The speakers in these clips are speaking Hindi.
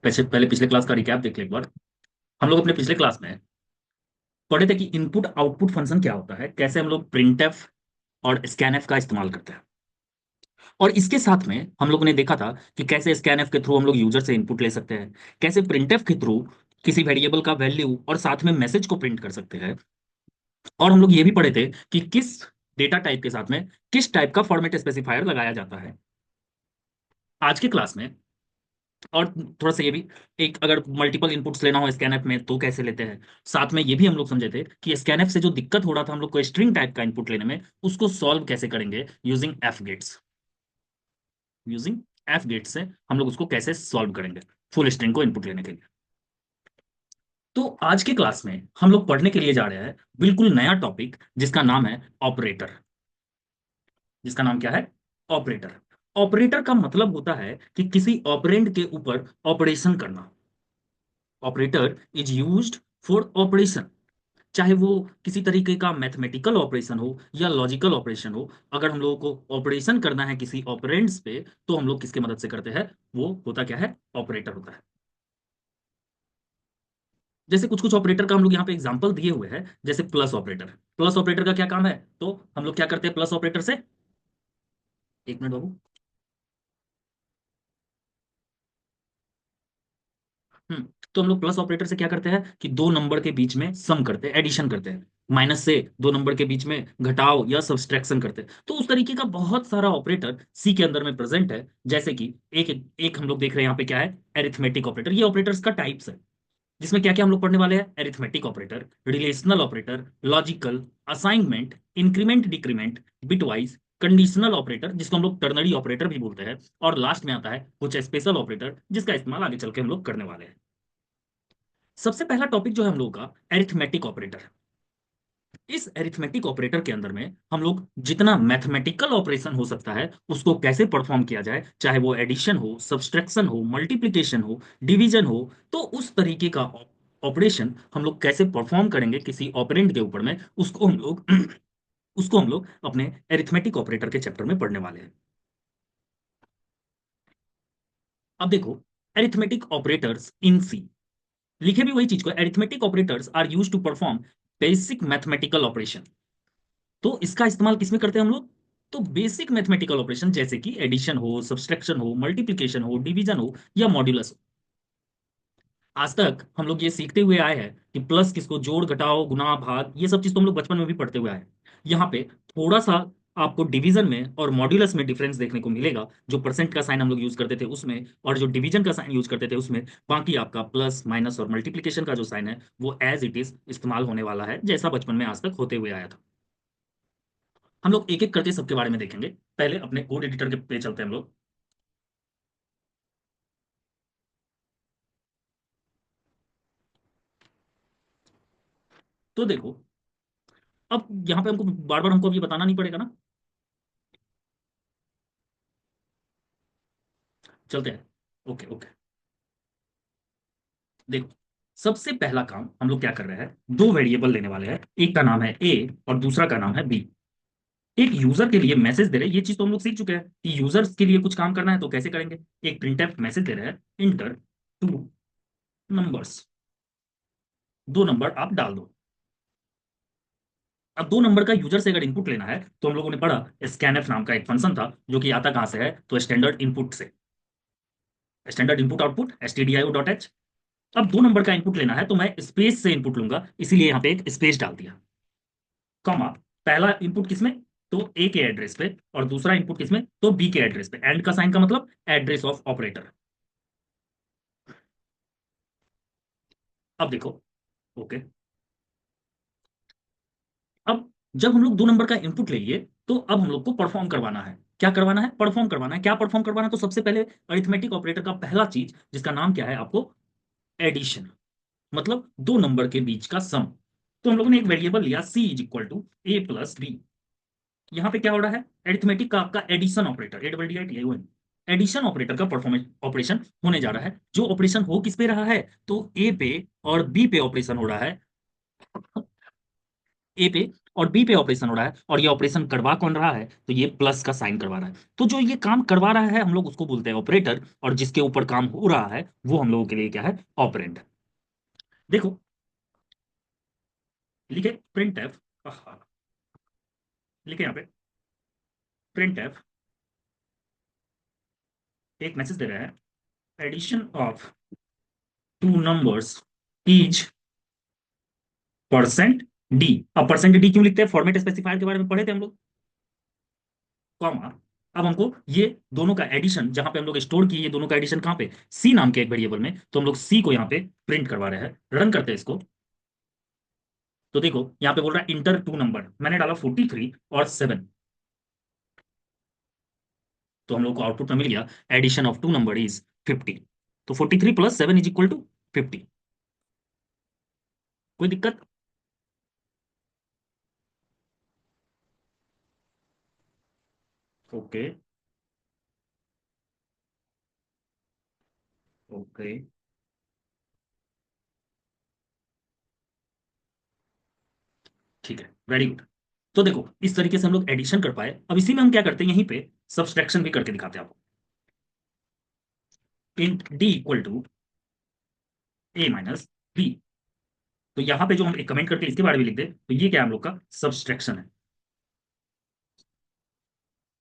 पहले पिछले क्लास का रिकैप देख ले एक बार। हम लोग अपने पिछले क्लास में पढ़े थे कि इनपुट आउटपुट फंक्शन क्या होता है, कैसे हम लोग प्रिंटफ और स्कैनफ का इस्तेमाल करते हैं। और इसके साथ में हम लोगों ने देखा था कि कैसे स्कैनफ के थ्रू हम लोग यूजर से इनपुट ले सकते हैं, कैसे प्रिंटफ के थ्रू किसी वेरिएबल का वैल्यू और साथ में मैसेज को प्रिंट कर सकते हैं। और हम लोग ये भी पढ़े थे कि किस डेटा टाइप के साथ में किस टाइप का फॉर्मेट स्पेसिफायर लगाया जाता है। आज के क्लास में और थोड़ा सा ये भी, एक अगर मल्टीपल इनपुट्स लेना हो स्कैनएफ में तो कैसे लेते हैं। साथ में ये भी हम लोग समझे थे कि स्कैनएफ से जो दिक्कत हो रहा था हम लोग को स्ट्रिंग टाइप का इनपुट लेने में, उसको सॉल्व कैसे करेंगे using f gets. Using f get से हम लोग उसको कैसे सॉल्व करेंगे फुल स्ट्रिंग को इनपुट लेने के लिए। तो आज के क्लास में हम लोग पढ़ने के लिए जा रहे हैं बिल्कुल नया टॉपिक जिसका नाम है ऑपरेटर। जिसका नाम क्या है? ऑपरेटर। ऑपरेटर का मतलब होता है कि किसी ऑपरेंड के ऊपर ऑपरेशन करना। Operator is used for operation, चाहे वो किसी तरीके का मैथमेटिकल ऑपरेशन हो या लॉजिकल ऑपरेशन हो। अगर हम लोगों को ऑपरेशन करना है किसी ऑपरेंड्स पे तो हम लोग किसके मदद से करते हैं? वो होता क्या है? ऑपरेटर होता है। जैसे कुछ कुछ ऑपरेटर का हम लोग यहाँ पे एग्जांपल दिए हुए हैं, जैसे प्लस ऑपरेटर। प्लस ऑपरेटर का क्या काम है? तो हम लोग क्या करते हैं प्लस ऑपरेटर से? एक मिनट बाबू। हम्म तो हम लोग प्लस ऑपरेटर से क्या करते हैं कि दो नंबर के बीच में सम करते हैं, एडिशन करते हैं। माइनस से दो नंबर के बीच में घटाव या सब्सट्रैक्शन करते हैं। तो उस तरीके का बहुत सारा ऑपरेटर सी के अंदर में प्रेजेंट है। जैसे कि एक एक हम लोग देख रहे हैं यहाँ पे क्या है? Arithmetic operator. ये ऑपरेटर्स का टाइप्स है, जिसमें क्या क्या हम लोग पढ़ने वाले हैं? Arithmetic operator, relational operator, logical, assignment, increment decrement, bitwise, conditional operator जिसको हम लोग टर्नरी ऑपरेटर भी बोलते हैं, और लास्ट में आता है कुछ स्पेशल ऑपरेटर जिसका इस्तेमाल आगे चल के हम लोग करने वाले हैं। सबसे पहला टॉपिक जो है हम लोग का एरिथमेटिक ऑपरेटर। इस एरिथमेटिक ऑपरेटर के अंदर में हम लोग जितना मैथमेटिकल ऑपरेशन हो सकता है उसको कैसे परफॉर्म किया जाए, चाहे वो एडिशन हो, सब्सट्रैक्शन हो, मल्टीप्लिकेशन हो, डिवीजन हो, तो उस तरीके का ऑपरेशन हम लोग कैसे परफॉर्म करेंगे किसी ऑपरेंड के ऊपर में, उसको हम लोग उसको हम लोग अपने एरिथमेटिक ऑपरेटर के चैप्टर में पढ़ने वाले हैं। अब देखो, एरिथमेटिक ऑपरेटर्स इन सी, लिखे भी वही चीज को, arithmetic operators are used to perform basic mathematical operation. तो इसका इस्तेमाल किसमें करते हैं हम लोग? तो बेसिक मैथमेटिकल ऑपरेशन जैसे कि एडिशन हो, सब्सट्रैक्शन हो, मल्टीप्लिकेशन हो, डिवीजन हो या मॉड्यूलस हो। आज तक हम लोग ये सीखते हुए आए हैं कि प्लस किसको, जोड़ घटाओ गुणा भाग, ये सब चीज तो हम लोग बचपन में भी पढ़ते हुए आए हैं। यहाँ पे थोड़ा सा आपको डिवीजन में और मॉड्यूलस में डिफरेंस देखने को मिलेगा। जो परसेंट का साइन हम लोग यूज करते थे उसमें, और जो डिवीजन का साइन यूज करते थे उसमें, बाकी आपका प्लस माइनस और मल्टीप्लिकेशन का जो साइन है वो एज इट इज इस्तेमाल होने वाला है, जैसा बचपन में आज तक होते हुए आया था। हम लोग एक एक करके सबके बारे में देखेंगे। पहले अपने कोड एडिटर के पे चलते हैं हम लोग। तो देखो, अब यहाँ पे हमको बार बार हमको अब ये बताना नहीं पड़ेगा ना। चलते हैं। Okay okay. देखो, सबसे पहला काम हम लोग क्या कर रहे हैं, दो वेरिएबल लेने वाले हैं। एक का नाम है ए और दूसरा का नाम है बी। एक यूजर के लिए मैसेज दे रहे हैं, ये चीज तो हम लोग सीख चुके हैं कि यूजर्स के लिए कुछ काम करना है तो कैसे करेंगे। एक प्रिंटफ मैसेज दे रहे हैं, इंटर टू नंबर्स, दो नंबर आप डाल दो। अब दो नंबर का यूजर से अगर इनपुट लेना है तो हम लोगों ने पढ़ा स्कैनफ नाम का एक फंक्शन था जो कि आता कहां से है? तो स्टैंडर्ड इनपुट से। Standard input output stdio.h। अब दो नंबर का इनपुट लेना है तो मैं स्पेस से इनपुट लूंगा, इसीलिए यहां पे एक स्पेस डाल दिया, कॉमा। पहला इनपुट किसमें? तो ए के एड्रेस पे, और दूसरा इनपुट किसमें? तो बी के एड्रेस पे। एंड का साइन का मतलब एड्रेस ऑफ ऑपरेटर। अब देखो, ओके। अब जब हम लोग दो नंबर का इनपुट ले लिए तो अब हम लोग को परफॉर्म करवाना है। क्या करवाना है? परफॉर्म करवाना है। क्या परफॉर्म करवाना है? तो सबसे पहले अरिथमेटिक ऑपरेटर का पहला चीज जिसका नाम क्या है आपको? एडिशन, मतलब दो नंबर के बीच का सम। तो हम लोगों ने एक वेरिएबल लिया C is equal to A plus B. यहाँ पे क्या हो रहा है? एरिथमेटिक का आपका addition operator, ADDITION, addition operator का परफॉर्मेंस ऑपरेशन होने जा रहा है। जो ऑपरेशन हो किस पे रहा है? तो ए पे और बी पे ऑपरेशन हो रहा है। ए पे और बी पे ऑपरेशन हो रहा है, और ये ऑपरेशन करवा कौन रहा है, तो ये प्लस का साइन करवा रहा है। तो जो ये काम करवा रहा है हम लोग उसको बोलते हैं ऑपरेटर, और जिसके ऊपर काम हो रहा है वो हम लोगों के लिए क्या है, ऑपरेंड। देखो लिखे प्रिंट एफ, लिखे यहाँ पे प्रिंट एफ एक मैसेज दे रहा है, addition of two numbers is percent d. अब परसेंट डी क्यों लिखते हैं, फॉर्मेट स्पेसिफायर के बारे में पढ़े थे हम लोग, कॉमा। अब हमको ये दोनों का एडिशन, जहां पे हम लोग स्टोर किए ये दोनों का एडिशन कहां पे, सी नाम के एक वेरिएबल में, तो हम लोग सी को यहाँ पे प्रिंट करवा रहे हैं। रन करते हैं इसको, तो देखो यहाँ पे बोल रहा है इंटर टू नंबर, मैंने डाला 43 और 7, तो हम लोग को आउटपुट में मिल गया addition of two number is 50। तो 43 प्लस 7 इज इक्वल टू 50। कोई दिक्कत? ओके, ओके, ठीक है, वेरी गुड। तो देखो इस तरीके से हम लोग एडिशन कर पाए। अब इसी में हम क्या करते हैं, यहीं पे सब्सट्रैक्शन भी करके दिखाते हैं आपको। Int d equal to a minus b. तो यहाँ पे जो हम एक कमेंट करके इसके बारे में लिख दे, तो ये क्या है हम लोग का सब्सट्रैक्शन है,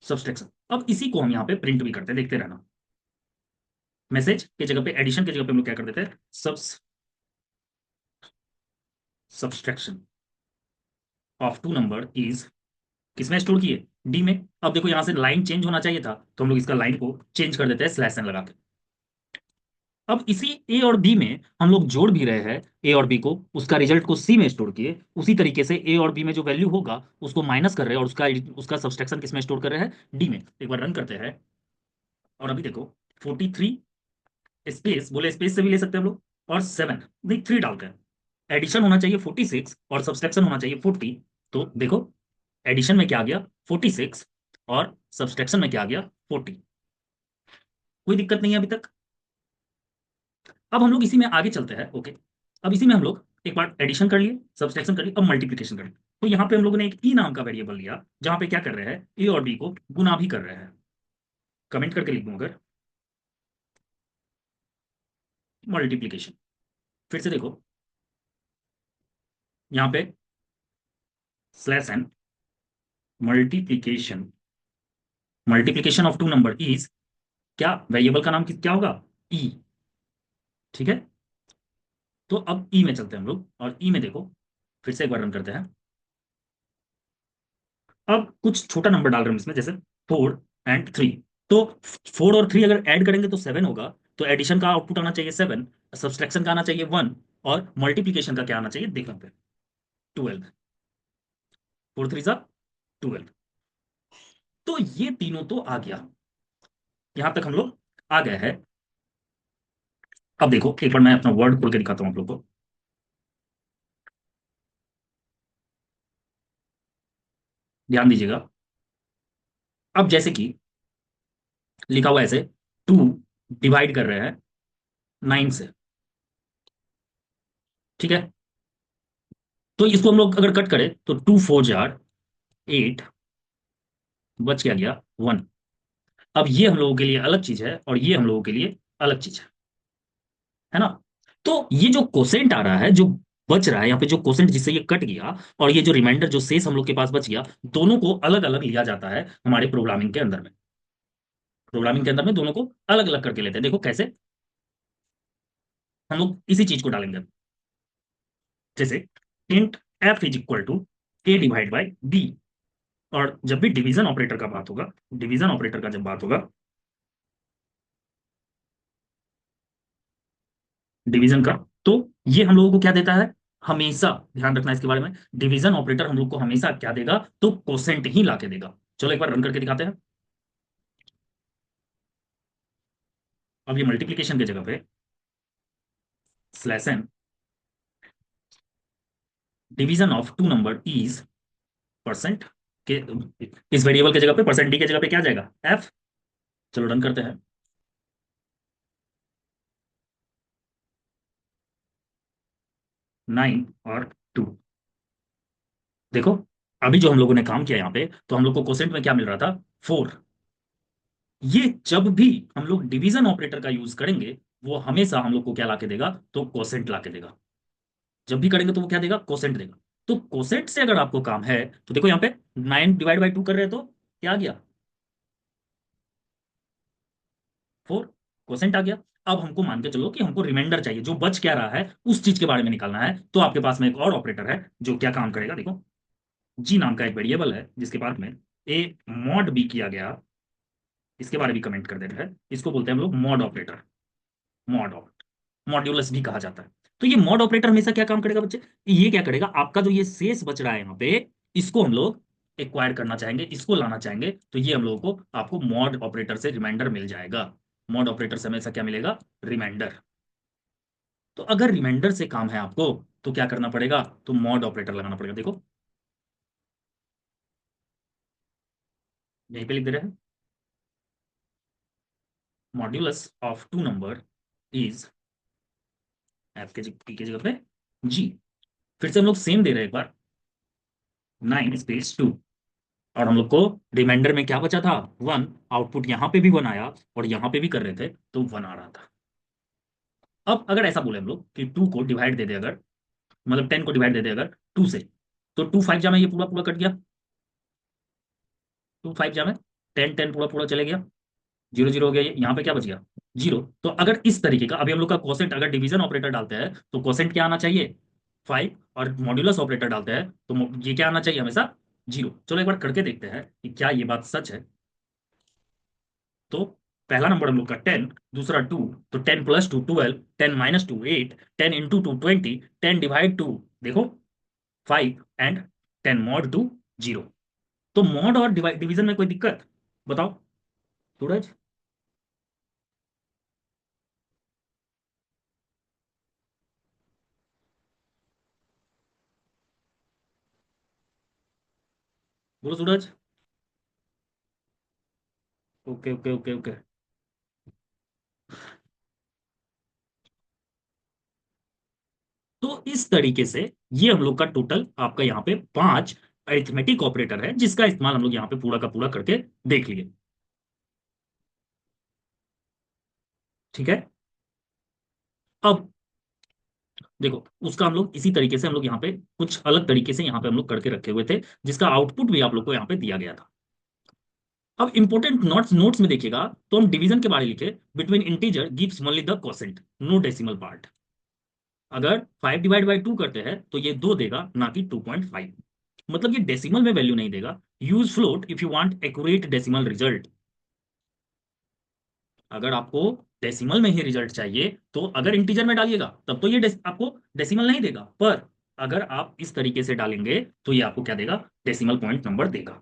सब्सट्रैक्शन। अब इसी को हम यहाँ पे प्रिंट भी करते हैं, देखते रहना। मैसेज की जगह पे, एडिशन की जगह पे हम लोग क्या कर देते हैं, subtraction of two number is, किसमें स्टोर किए, डी में। अब देखो यहां से लाइन चेंज होना चाहिए था, तो हम लोग इसका लाइन को चेंज कर देते हैं स्लैश एन लगा के। अब इसी ए और बी में हम लोग जोड़ भी रहे हैं, ए और बी को, उसका रिजल्ट को सी में स्टोर किए, उसी तरीके से ए और बी में जो वैल्यू होगा उसको माइनस कर रहे हैं, और उसका उसका सब्सट्रैक्शन किसमें स्टोर कर रहे हैं, डी में। एक बार रन करते हैं, और अभी देखो 43 स्पेस, बोले स्पेस से भी ले सकते हैं हम लोग, और 7 नहीं 3 डालकर एडिशन होना चाहिए 46 और सब्सट्रैक्शन होना चाहिए 40। तो देखो एडिशन में क्या आ गया 46, और सब्सट्रैक्शन में क्या आ गया 40। कोई दिक्कत नहीं है अभी तक? अब हम लोग इसी में आगे चलते हैं, ओके। अब इसी में हम लोग एक बार एडिशन कर लिए, सब्सट्रैक्शन कर लिए, अब मल्टीप्लिकेशन कर लिए। तो यहाँ पे हम लोगों ने एक ई नाम का वेरिएबल लिया, जहां पे क्या कर रहे हैं, ए और बी को गुना भी कर रहे हैं। कमेंट करके लिख दूं अगर, मल्टीप्लिकेशन। फिर से देखो यहाँ पे slash n, multiplication, multiplication of two number is, क्या वेरिएबल का नाम क्या होगा, ई। ठीक है, तो अब ई में चलते हैं हम लोग, और ई में देखो फिर से एक बार रन करते हैं। अब कुछ छोटा नंबर डाल रहे हैं इसमें, जैसे 4 और 3। तो 4 और 3 अगर ऐड करेंगे तो 7 होगा, तो एडिशन का आउटपुट आना चाहिए 7, सब्सट्रैक्शन का आना चाहिए 1, और मल्टीप्लिकेशन का क्या आना चाहिए देखो पे, 12। 4 3 12। तो ये तीनों तो आ गया, यहां तक हम लोग आ गए हैं। अब देखो एक बार मैं अपना वर्ड खोल के दिखाता हूं आप लोग को, ध्यान दीजिएगा। अब जैसे कि लिखा हुआ है ऐसे, 2 डिवाइड कर रहे हैं 9 से, ठीक है। तो इसको हम लोग अगर कट करें तो 2 4 जार 8, बच क्या गया 1। अब ये हम लोगों के लिए अलग चीज है, और ये हम लोगों के लिए अलग चीज है ना। तो ये जो कोसेंट आ रहा है, जो बच रहा है यहाँ पे, जो कोसेंट जिससे ये कट गया, और ये जो रिमाइंडर जो शेष हम लोग के पास बच गया, दोनों को अलग अलग लिया जाता है हमारे प्रोग्रामिंग के अंदर में। प्रोग्रामिंग के अंदर में दोनों को अलग अलग करके लेते हैं, देखो कैसे। हम लोग इसी चीज को डालेंगे, जैसे int f is equal to a divide by b. और जब भी डिवीजन ऑपरेटर का बात होगा, डिवीजन ऑपरेटर का जब बात होगा, डिवीजन का, तो ये हम लोगों को क्या देता है, हमेशा ध्यान रखना इसके बारे में, डिवीजन ऑपरेटर हम लोग को हमेशा क्या देगा, तो कोसेंट ही लाके देगा। चलो एक बार रन करके दिखाते हैं। अब ये मल्टीप्लिकेशन की जगह पे slash n, division of two number is percent के, इस वेरिएबल की जगह पे परसेंट डी की जगह पे क्या आ जाएगा, एफ। चलो रन करते हैं, 9 और 2, देखो अभी जो हम लोगों ने काम किया यहाँ पे, तो हम लोग को क्वोशेंट में क्या मिल रहा था? 4। ये जब भी हम लोग डिवीजन ऑपरेटर का यूज करेंगे, वो हमेशा हम लोग को क्या लाके देगा? तो क्वोशेंट लाके देगा। जब भी करेंगे तो वो क्या देगा? क्वोशेंट देगा। तो क्वोशेंट से अगर आपको काम है, तो देखो यहाँ पे 9 डिवाइड बाई 2 कर रहे हैं, तो क्या आ गया? 4। क्वोशेंट आ गया। अब हमको मान के चलो कि हमको रिमाइंडर चाहिए, जो बच क्या रहा है उस चीज के बारे में निकालना है। तो आपके पास में एक और ऑपरेटर है जो क्या काम करेगा, देखो। जी नाम का एक वेरिएबल है जिसके पास में ए मॉड बी किया गया। इसके बारे में कमेंट कर देते हैं। इसको बोलते हैं हम लोग मॉड ऑपरेटर। मॉड मॉड्यूलस भी कहा जाता है। तो ये मॉड ऑपरेटर हमेशा क्या काम करेगा बच्चे? ये क्या करेगा? आपका जो ये शेष बच रहा है यहाँ पे, इसको हम लोग एक्वायर करना चाहेंगे, इसको लाना चाहेंगे, तो ये हम लोगों को आपको मॉड ऑपरेटर से रिमाइंडर मिल जाएगा। मॉड ऑपरेटर से हमेशा क्या मिलेगा? रिमाइंडर। तो अगर रिमाइंडर से काम है आपको, तो क्या करना पड़ेगा? तो मॉड ऑपरेटर लगाना पड़ेगा। देखो यहीं पे लिख दे रहे हैं, modulus of two number is f के पी के जगह पे जी। फिर से हम लोग सेम दे रहे हैं एक बार, 9 स्पेस 2। और हम लोग को रिमाइंडर में क्या बचा था? 1। आउटपुट यहाँ पे भी 1 आया, और यहाँ पे भी कर रहे थे तो 1 आ रहा था। अब अगर ऐसा बोले हम लोग कि 2 को डिवाइड दे दे अगर, मतलब 10 को डिवाइड दे दे अगर 2 से, तो 2 5 जा में ये पूरा पूरा कट गया। 2 5 जा में 10 10 पूरा पूरा चले गया। 0 0 हो गया। ये यहाँ पे क्या बच गया? 0। तो अगर इस तरीके का, अभी हम लोग का क्वोशेंट अगर डिवीजन ऑपरेटर डालते हैं तो क्वोशेंट क्या आना चाहिए? 5। और मॉड्यूलस ऑपरेटर डालते हैं तो ये क्या आना चाहिए? हमेशा 0। चलो एक बार करके देखते हैं कि क्या ये बात सच है। तो पहला नंबर हम लोग का 10, दूसरा 2, तो 10 + 2 12, 10 - 2 8, 10 × 2 20, 10/2 देखो 5, एंड 10 mod 2 0। तो मॉड और डिवीजन में कोई दिक्कत? बताओ सूरज। बोलो Suraj. Okay okay okay okay. तो इस तरीके से ये हम लोग का टोटल आपका यहाँ पे 5 अरिथमेटिक ऑपरेटर है, जिसका इस्तेमाल हम लोग यहाँ पे पूरा का पूरा करके देख लिए। ठीक है। अब देखो उसका हम लोग इसी तरीके से हम लोग यहाँ पे कुछ अलग तरीके से यहाँ पे हम लोग करके रखे हुए थे, जिसका आउटपुट भी आप लोग को यहाँ पे दिया गया था। अब इंपॉर्टेंट नोट्स नोट्स में देखिएगा, तो हम डिवीजन के बारे में लिखे, between integer gives only the quotient, no decimal part. अगर 5/2 करते हैं तो ये 2 देगा, ना कि 2.5। मतलब ये डेसिमल में वैल्यू नहीं देगा। Use float if you want accurate decimal result. अगर आपको डेसिमल में ही रिजल्ट चाहिए, तो अगर इंटीजर में डालिएगा तब तो ये आपको डेसिमल नहीं देगा, पर अगर आप इस तरीके से डालेंगे तो ये आपको क्या देगा? डेसिमल पॉइंट नंबर देगा।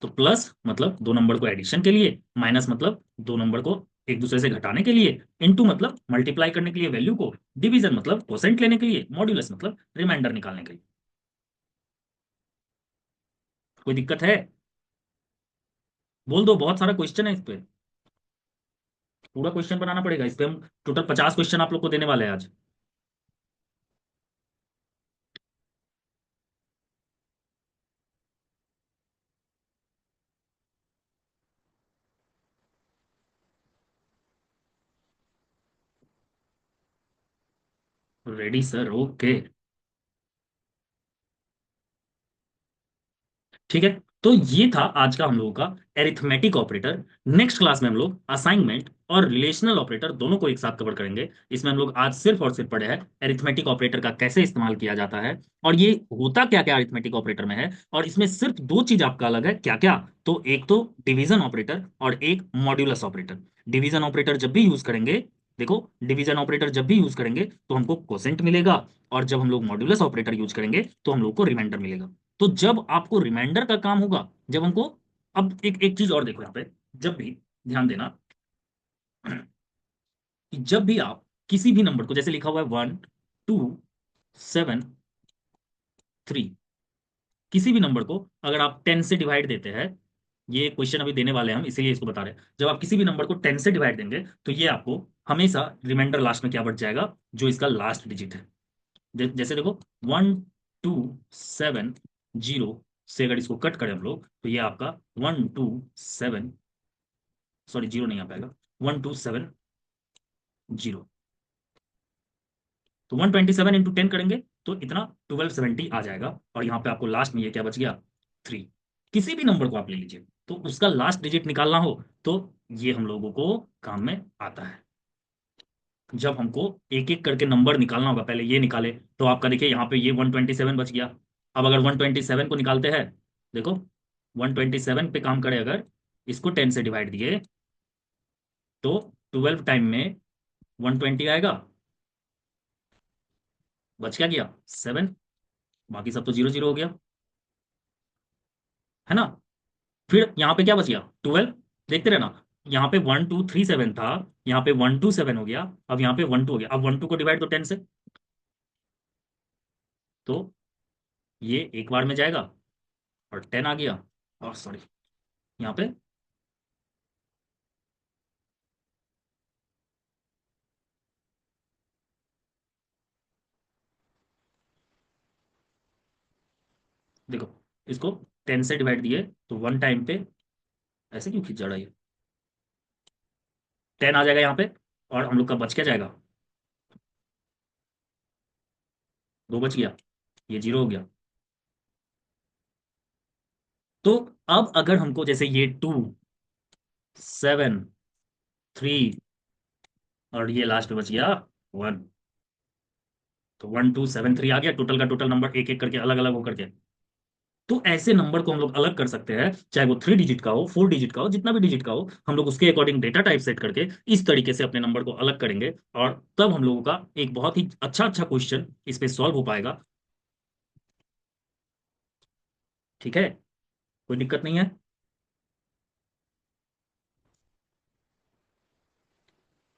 तो प्लस मतलब दो नंबर को एडिशन के लिए, माइनस मतलब दो नंबर को एक दूसरे से घटाने के लिए, इनटू मतलब मल्टीप्लाई करने के लिए वैल्यू को, डिवीजन मतलब परसेंट लेने के लिए, मॉड्यूलस मतलब रिमाइंडर निकालने के लिए। कोई दिक्कत है? बोल दो, बहुत सारा क्वेश्चन है इस पे। पूरा क्वेश्चन बनाना पड़ेगा इस पे। हम टोटल 50 क्वेश्चन आप लोग को देने वाले हैं आज। Ready sir, okay. ठीक है। तो ये था आज का हम लोगों का एरिथमेटिक ऑपरेटर। नेक्स्ट क्लास में हम लोग असाइनमेंट और रिलेशनल ऑपरेटर दोनों को एक साथ कवर करेंगे। इसमें हम लोग आज सिर्फ और सिर्फ पढ़े हैं एरिथमेटिक ऑपरेटर का कैसे इस्तेमाल किया जाता है, और ये होता क्या क्या अरिथमेटिक ऑपरेटर में है, और इसमें सिर्फ दो चीज आपका अलग है, क्या क्या? तो एक तो डिवीजन ऑपरेटर और एक मॉड्यूलस ऑपरेटर। डिवीजन ऑपरेटर जब भी यूज करेंगे, देखो डिवीजन ऑपरेटर जब भी यूज करेंगे तो हमको क्वोशेंट मिलेगा, और जब हम लोग मॉड्यूलस ऑपरेटर यूज करेंगे तो हम लोग को रिमाइंडर मिलेगा। तो जब आपको रिमाइंडर का काम होगा, जब हमको, अब एक एक चीज और देखो यहाँ पे, जब भी ध्यान देना कि जब भी आप किसी भी नंबर को, जैसे लिखा हुआ है 1 2 7 3, किसी भी नंबर को अगर आप 10 से डिवाइड देते हैं, ये क्वेश्चन अभी देने वाले हैं हम इसीलिए इसको बता रहे हैं, जब आप किसी भी नंबर को 10 से डिवाइड देंगे तो ये आपको हमेशा रिमाइंडर लास्ट में क्या बच जाएगा? जो इसका लास्ट डिजिट है। जैसे देखो 1 1 2 7 0 से अगर इसको कट करें हम लोग तो ये आपका 1 2 7, सॉरी जीरो नहीं आ पाएगा, 1 2 7 0। तो 127 × 10 करेंगे तो इतना 1270 आ जाएगा। और यहाँ पे आपको लास्ट में ये क्या बच गया, 3। किसी भी नंबर को आप ले लीजिए तो उसका लास्ट डिजिट निकालना हो तो ये हम लोगों को काम में आता है। जब हमको एक एक करके नंबर निकालना होगा, पहले ये निकाले तो आपका देखिए यहाँ पे ये 127 बच गया। अब अगर 127 को निकालते हैं, देखो 127 पे काम करें अगर, इसको 10 से डिवाइड दिए तो 12 टाइम में 120 आएगा। बच क्या गया, 7। बाकी सब तो जीरो जीरो हो गया, है ना। फिर यहाँ पे क्या बच गया, 12। देखते रहना, यहाँ पे 1237 था, यहाँ पे 127 हो गया, अब यहाँ पे 12 हो गया। अब 12 को डिवाइड दो 10 से, तो ये एक बार में जाएगा और 10 आ गया। और सॉरी, यहाँ पे देखो, इसको 10 से डिवाइड दिए तो वन टाइम पे, ऐसे क्यों खींच जा रहा है ये, 10 आ जाएगा यहाँ पे। और हम लोग का बच क्या जाएगा, 2 बच गया, ये जीरो हो गया। तो अब अगर हमको जैसे ये 2 7 3 और ये लास्ट में बच गया 1, तो 1 2 7 3 आ गया, टोटल का टोटल नंबर एक एक करके अलग अलग होकर के। तो ऐसे नंबर को हम लोग अलग कर सकते हैं, चाहे वो 3 डिजिट का हो, 4 डिजिट का हो, जितना भी डिजिट का हो, हम लोग उसके अकॉर्डिंग डेटा टाइप सेट करके इस तरीके से अपने नंबर को अलग करेंगे। और तब हम लोगों का एक बहुत ही अच्छा अच्छा क्वेश्चन इस पे सॉल्व हो पाएगा। ठीक है, कोई दिक्कत नहीं है।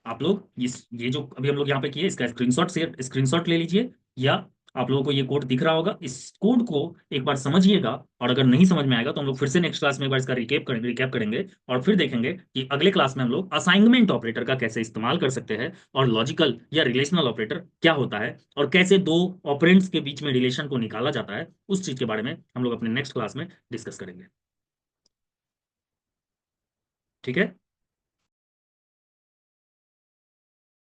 आप लोग इस ये जो अभी हम लोग यहाँ पे किए इसका स्क्रीनशॉट ले लीजिए, या आप लोगों को ये कोड दिख रहा होगा, इस कोड को एक बार समझिएगा। और अगर नहीं समझ में आएगा तो हम लोग फिर से नेक्स्ट क्लास में एक बार इसका रिकैप करेंगे और फिर देखेंगे कि अगले क्लास में हम लोग असाइनमेंट ऑपरेटर का कैसे इस्तेमाल कर सकते हैं, और लॉजिकल या रिलेशनल ऑपरेटर क्या होता है, और कैसे दो ऑपरेंड्स के बीच में रिलेशन को निकाला जाता है, उस चीज के बारे में हम लोग अपने नेक्स्ट क्लास में डिस्कस करेंगे। ठीक है।